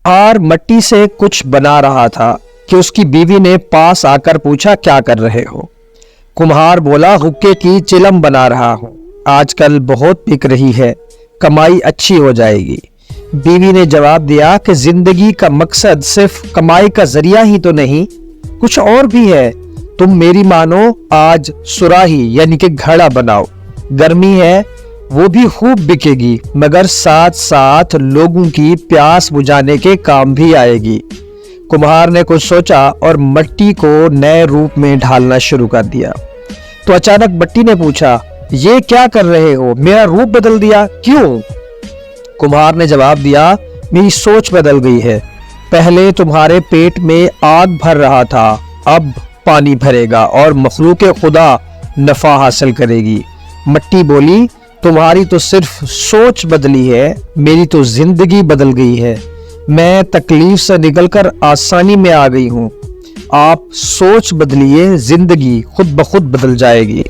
कुम्हार मट्टी से कुछ बना रहा था कि उसकी बीवी ने पास आकर पूछा, क्या कर रहे हो? कुम्हार बोला, हुक्के की चिलम बना रहा हूँ, आजकल बहुत बिक रही है, कमाई अच्छी हो जाएगी। बीवी ने जवाब दिया कि जिंदगी का मकसद सिर्फ कमाई का जरिया ही तो नहीं, कुछ और भी है। तुम मेरी मानो, आज सुराही यानी कि घड़ा बनाओ, गर्मी है वो भी खूब बिकेगी, मगर साथ साथ लोगों की प्यास बुझाने के काम भी आएगी। कुम्हार ने कुछ सोचा और मट्टी को नए रूप में ढालना शुरू कर दिया। तो अचानक मट्टी ने पूछा, ये क्या कर रहे हो? मेरा रूप बदल दिया, क्यों? कुम्हार ने जवाब दिया, मेरी सोच बदल गई है। पहले तुम्हारे पेट में आग भर रहा था, अब पानी भरेगा और मखलूक खुदा नफा हासिल करेगी। मट्टी बोली, तुम्हारी तो सिर्फ सोच बदली है, मेरी तो जिंदगी बदल गई है। मैं तकलीफ से निकलकर आसानी में आ गई हूँ। आप सोच बदलिए, जिंदगी खुद ब खुद बदल जाएगी।